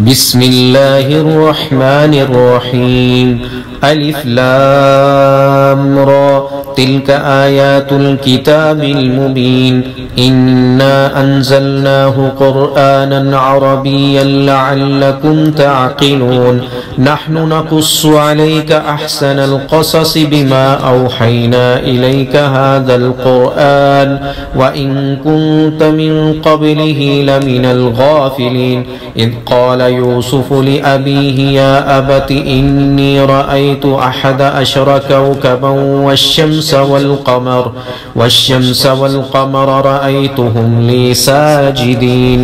बिस्मिल्लाहिर्रहमानिर्रहीम। अलिफ लाम रा तिल्क आयातुल किताबिल मुबीन। इन्ना अंज़लनाहु क़ुरआनन अरबिय्यन लअल्लकुम तअक़िलून। नहनु नक़ुस्सु अलैका अहसनल क़ससि बिमा औहैना इलैका हाज़ल क़ुरआन व इन कुन्त मिन क़ब्लिही लमिनल गाफ़िलीन। इज़ क़ाल यूसुफ़ु लिअबीही या अबति इन्नी रअयतु अहद अशर कौकबन वश्शम्स वल्क़मर रअयतुहुम ली साजिदीन।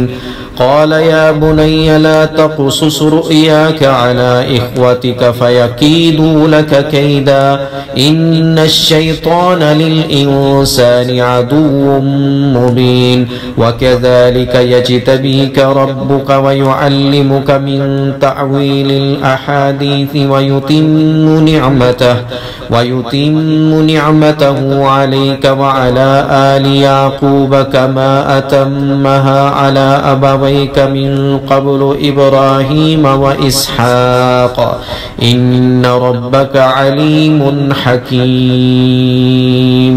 क़ाल या बुनय्य ला तक़ुसुस रु'याक अला इख़्वतिक फ़यकीदू लक कैदा इन्नश्शैतान लिल्इन्सानि अदुव्वुम मुबीन। वकज़ालिक यज्तबीक रब्बुक वयुअल्लिमुक मिन तअवीलिल अहादीस वयुतिम्मु निअमतहु अलैक वअला आलि याक़ूब कमा अतम्महा अला अबवैक मिन क़ब्लु इब्राहीम व इसहाक़ इन्न रब्बक अलीमुन हकीम।